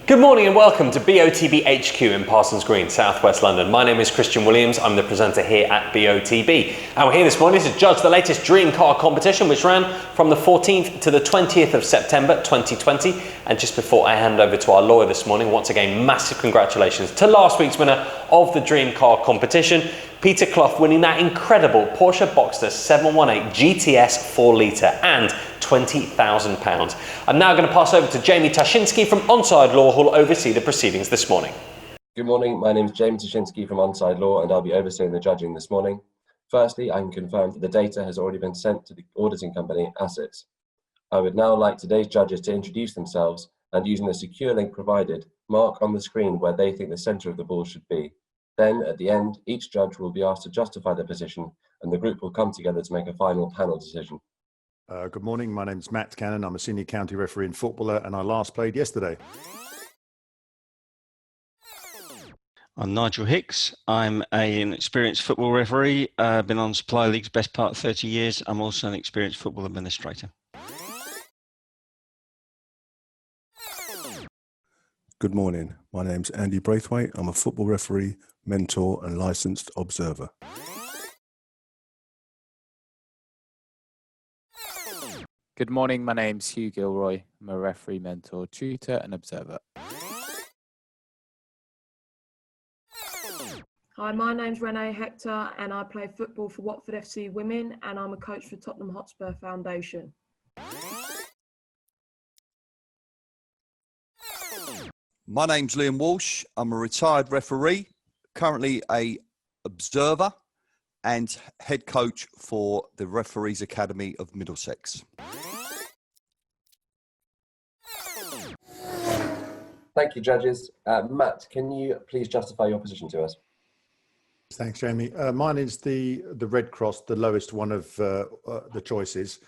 Good morning and welcome to BOTB HQ in Parsons Green, South West London. My name is Christian Williams, I'm the presenter here at BOTB. And we're here this morning to judge the latest Dream Car competition, which ran from the 14th to the 20th of September 2020. And just before I hand over to our lawyer this morning, once again, massive congratulations to last week's winner of the Dream Car competition, Peter Clough, winning that incredible Porsche Boxster 718 GTS 4 litre and £20,000. I'm now going to pass over to Jamie Tashinsky from Onside Law, who will oversee the proceedings this morning. Good morning, my name is Jamie Tashinsky from Onside Law and I'll be overseeing the judging this morning. Firstly, I can confirm that the data has already been sent to the auditing company Assets. I would now like today's judges to introduce themselves and, using the secure link provided, mark on the screen where they think the centre of the ball should be. Then, at the end, each judge will be asked to justify their position and the group will come together to make a final panel decision. Good morning, my name's Matt Cannon. I'm a senior county referee and footballer and I last played yesterday. I'm Nigel Hicks. I'm an experienced football referee. Been on Supply League's best part of 30 years. I'm also an experienced football administrator. Good morning. My name's Andy Braithwaite. I'm a football referee, mentor and licensed observer. Good morning. My name's Hugh Gilroy. I'm a referee, mentor, tutor and observer. Hi, my name's Renee Hector and I play football for Watford FC Women and I'm a coach for Tottenham Hotspur Foundation. My name's Liam Walsh. I'm a retired referee, currently a observer and head coach for the Referees Academy of Middlesex. Thank you, judges. Matt, can you please justify your position to us? Thanks, Jamie. Mine is the Red Cross, the lowest one of the choices.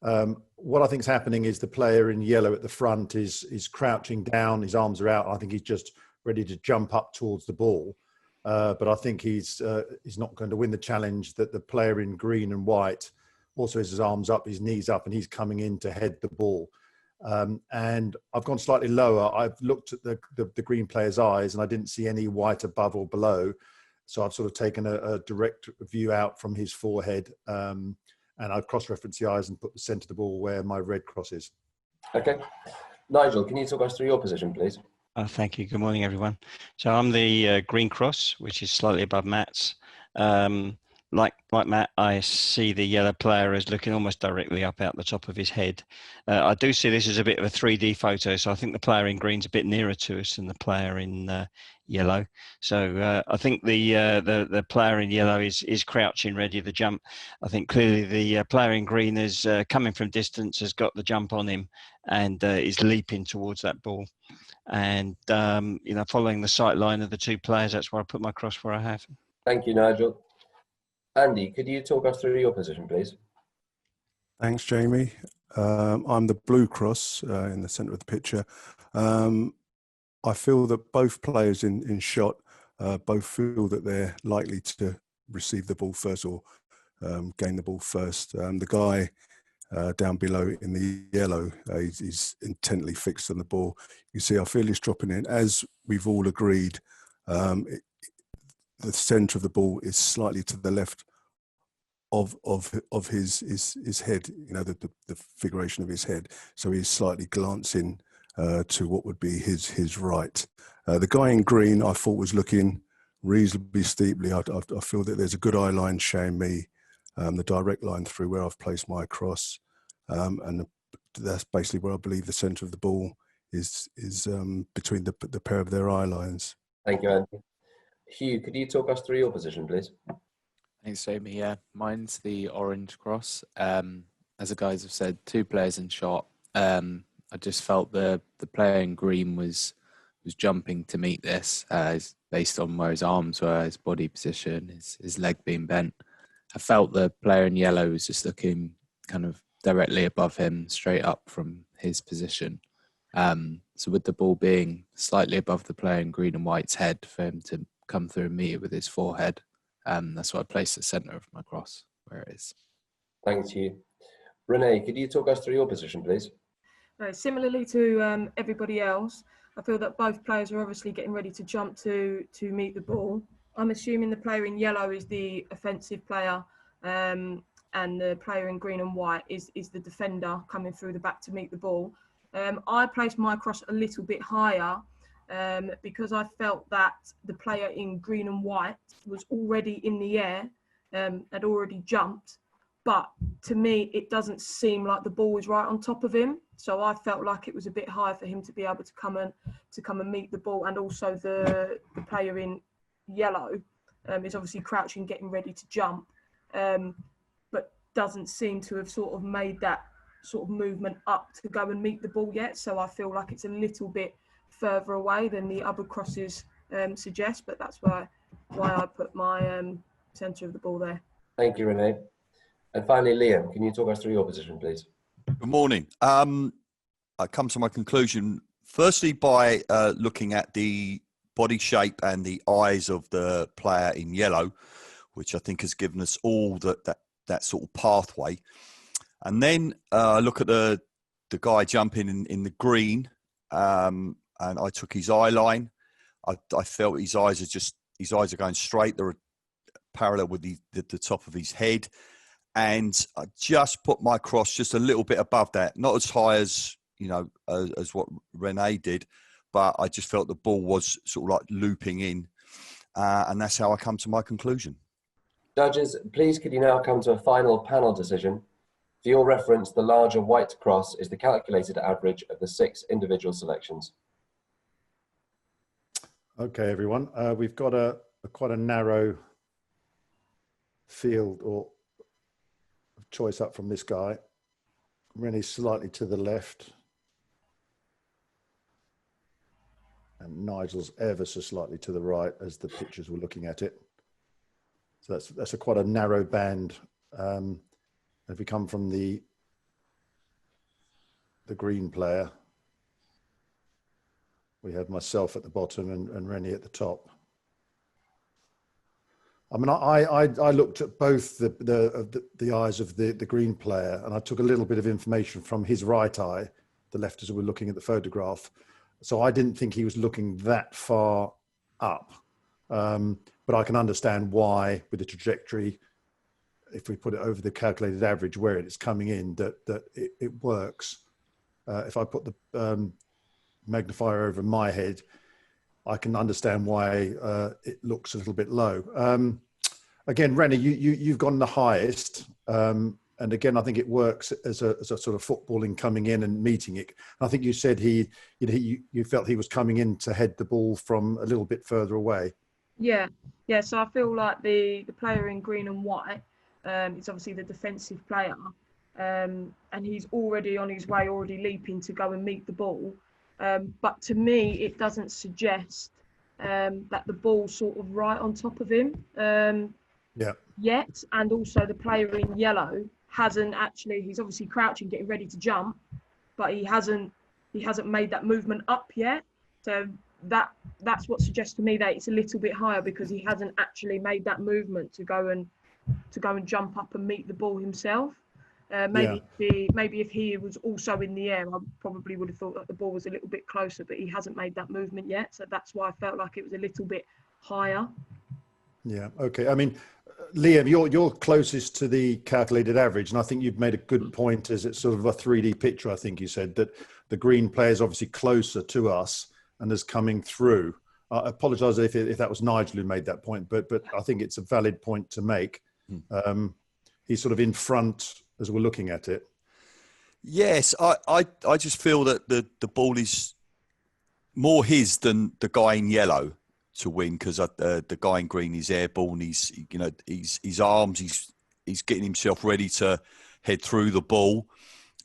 What I think is happening is the player in yellow at the front is crouching down, his arms are out. I think he's just ready to jump up towards the ball. But I think he's not going to win the challenge. That the player in green and white also has his arms up, his knees up, and he's coming in to head the ball. And I've gone slightly lower. I've looked at the green player's eyes and I didn't see any white above or below. So I've sort of taken a direct view out from his forehead and I've cross-referenced the eyes and put the centre of the ball where my red cross is. Okay. Nigel, can you talk us through your position, please? Thank you. Good morning, everyone. So I'm the green cross, which is slightly above Matt's. Like Matt, I see the yellow player as looking almost directly up out the top of his head. I do see this as a bit of a 3D photo, so I think the player in green's a bit nearer to us than the player in yellow. So I think the player in yellow is crouching, ready to jump. I think clearly the player in green is coming from distance, has got the jump on him, and is leaping towards that ball. And following the sight line of the two players, that's where I put my cross where I have. Thank you, Nigel. Andy, could you talk us through your position, please? Thanks, Jamie. I'm the blue cross in the centre of the picture. I feel that both players in shot both feel that they're likely to receive the ball first or gain the ball first. The guy down below in the yellow, he's intently fixed on the ball. You see, I feel he's dropping in. As we've all agreed, the centre of the ball is slightly to the left of his head, you know, the figuration of his head. So he's slightly glancing to what would be his right. The guy in green, I thought, was looking reasonably steeply. I feel that there's a good eye line showing me the direct line through where I've placed my cross, and that's basically where I believe the centre of the ball is between the pair of their eye lines. Thank you, Andy. Hugh, could you talk us through your position, please? Thanks, Jamie. Yeah, mine's the orange cross. As the guys have said, two players in shot. I just felt the player in green was jumping to meet this based on where his arms were, his body position, his leg being bent. I felt the player in yellow was just looking kind of directly above him, straight up from his position. So with the ball being slightly above the player in green and white's head, for him to come through and meet it with his forehead, that's why I placed the centre of my cross where it is. Thanks, Hugh. Renee, could you talk us through your position, please? Similarly to everybody else, I feel that both players are obviously getting ready to jump to meet the ball. I'm assuming the player in yellow is the offensive player, and the player in green and white is the defender coming through the back to meet the ball. I placed my cross a little bit higher because I felt that the player in green and white was already in the air, had already jumped. But to me, it doesn't seem like the ball was right on top of him. So I felt like it was a bit high for him to be able to come and meet the ball. And also the player in yellow is obviously crouching, getting ready to jump, but doesn't seem to have sort of made that sort of movement up to go and meet the ball yet. So I feel like it's a little bit further away than the other crosses suggest. But that's why I put my centre of the ball there. Thank you, Renee. And finally, Liam, can you talk us through your position, please? Good morning. I come to my conclusion firstly by looking at the body shape and the eyes of the player in yellow, which I think has given us all that sort of pathway. And then look at the guy jumping in the green, and I took his eye line. I felt his eyes are going straight. They're parallel with the top of his head. And I just put my cross just a little bit above that, not as high as as what Renee did, but I just felt the ball was sort of like looping in, and that's how I come to my conclusion. Judges, please could you now come to a final panel decision? For your reference, the larger white cross is the calculated average of the 6 individual selections. Okay, everyone, we've got a quite a narrow field or choice up from this guy. Renee's slightly to the left, and Nigel's ever so slightly to the right as the pictures were looking at it. So that's quite a narrow band. If we come from the green player, we had myself at the bottom and Rennie at the top. I mean, I looked at both the eyes of the green player, and I took a little bit of information from his right eye, the left as we were looking at the photograph. So I didn't think he was looking that far up, but I can understand why, with the trajectory, if we put it over the calculated average where it is coming in, that it works. If I put the magnifier over my head, I can understand why it looks a little bit low. Again, Rennie, you've gone the highest. And again, I think it works as a sort of footballing coming in and meeting it. And I think you said you felt he was coming in to head the ball from a little bit further away. Yeah. So I feel like the player in green and white is obviously the defensive player, and he's already on his way, already leaping to go and meet the ball. But to me, it doesn't suggest that the ball's sort of right on top of him yet. And also the player in yellow hasn't actually, he's obviously crouching, getting ready to jump, but he hasn't made that movement up yet. So that's what suggests to me that it's a little bit higher, because he hasn't actually made that movement to go and jump up and meet the ball himself. Maybe if he was also in the air, I probably would have thought that the ball was a little bit closer, but he hasn't made that movement yet. So that's why I felt like it was a little bit higher. Yeah. Okay. I mean, Liam, you're closest to the calculated average, and I think you've made a good point as it's sort of a 3D picture. I think you said that the green player is obviously closer to us and is coming through. I apologise if that was Nigel who made that point, but I think it's a valid point to make. He's sort of in front as we're looking at it. Yes, I just feel that the ball is more his than the guy in yellow to win, because the guy in green is airborne. He's his arms. He's getting himself ready to head through the ball,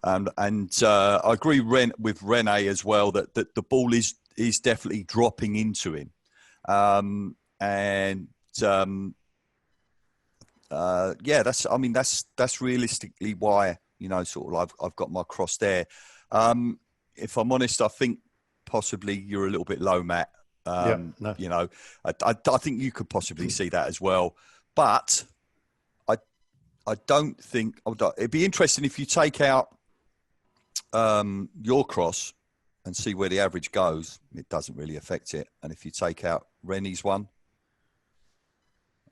and I agree with Renee as well that the ball is definitely dropping into him, that's realistically why I've got my cross there. If I'm honest, I think possibly you're a little bit low, Matt. I think you could possibly see that as well, but I don't think it'd be interesting if you take out your cross and see where the average goes, it doesn't really affect it. And if you take out Rennie's one,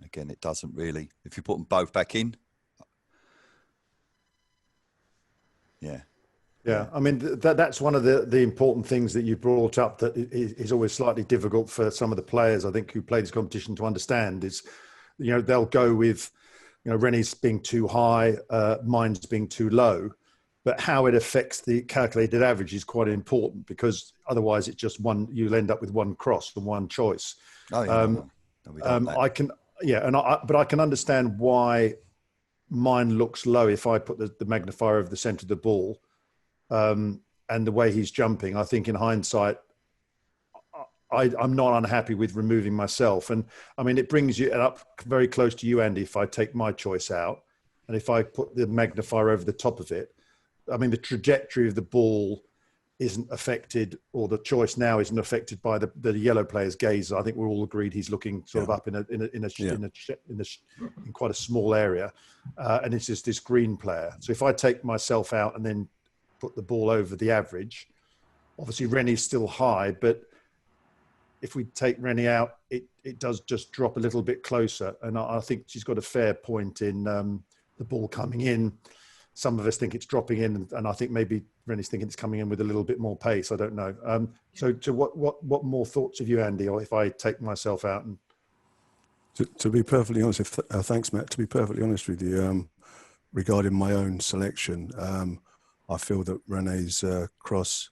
again, it doesn't really. If you put them both back in, yeah. Yeah, I mean, that's one of the important things that you brought up that is always slightly difficult for some of the players, I think, who play this competition to understand is, they'll go with, Rennie's being too high, mine's being too low, but how it affects the calculated average is quite important, because otherwise it's just you'll end up with one cross and one choice. Oh, yeah, no, we don't want that. But I can understand why mine looks low if I put the magnifier over the center of the ball. And the way he's jumping, I think in hindsight, I'm not unhappy with removing myself. And I mean, it brings you up very close to you, Andy, if I take my choice out and if I put the magnifier over the top of it. I mean, the trajectory of the ball isn't affected, or the choice now isn't affected by the yellow player's gaze. I think we're all agreed he's looking sort of up in quite a small area, and it's just this green player. So if I take myself out and then put the ball over the average, obviously Rennie's still high, but if we take Rennie out, it does just drop a little bit closer. And I think she's got a fair point in the ball coming in. Some of us think it's dropping in, and I think maybe Rennie's thinking it's coming in with a little bit more pace. I don't know. So what more thoughts have you, Andy, or if I take myself out? And to be perfectly honest, thanks, Matt. To be perfectly honest with you, regarding my own selection, I feel that Renee's cross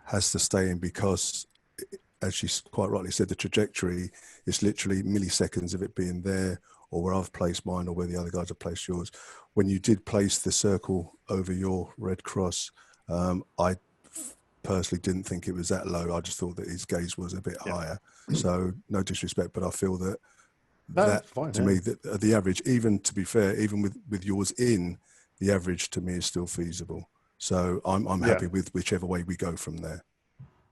has to stay in because, as she quite rightly said, the trajectory is literally milliseconds of it being there, or where I've placed mine, or where the other guys have placed yours. When you did place the circle over your red cross, I personally didn't think it was that low. I just thought that his gaze was a bit higher. So no disrespect, but I feel that me, the average, even to be fair, even with yours in, the average to me is still feasible. So I'm happy with whichever way we go from there.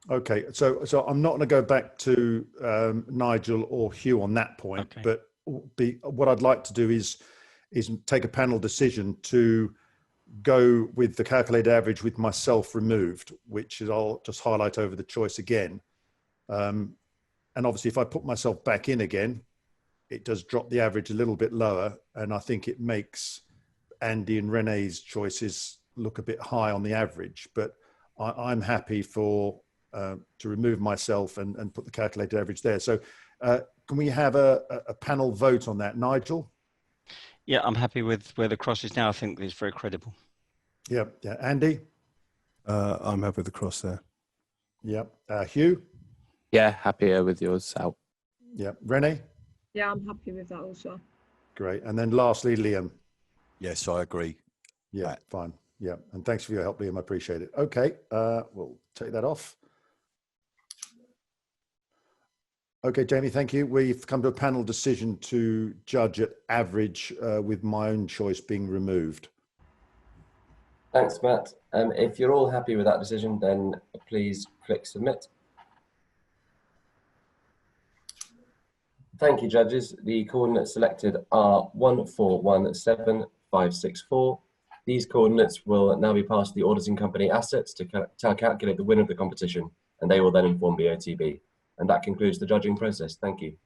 Okay, so I'm not going to go back to Nigel or Hugh on that point, but what I'd like to do is take a panel decision to go with the calculated average with myself removed, which is I'll just highlight over the choice again. And obviously, if I put myself back in again, it does drop the average a little bit lower, and I think it makes Andy and Renee's choices look a bit high on the average. But I'm happy to remove myself and put the calculated average there. So can we have a panel vote on that, Nigel? Yeah, I'm happy with where the cross is now. I think it's very credible. Yeah. Andy? I'm happy with the cross there. Yeah. Hugh? Yeah, happier with yours out. Yeah. Renee? Yeah, I'm happy with that also. Great. And then lastly, Liam? Yes, I agree. Yeah, fine. Yeah. And thanks for your help, Liam. I appreciate it. Okay. We'll take that off. Okay, Jamie, thank you. We've come to a panel decision to judge at average with my own choice being removed. Thanks, Matt. If you're all happy with that decision, then please click submit. Thank you, judges. The coordinates selected are 1417564. These coordinates will now be passed to the auditing company assets to calculate the winner of the competition, and they will then inform BOTB. And that concludes the judging process. Thank you.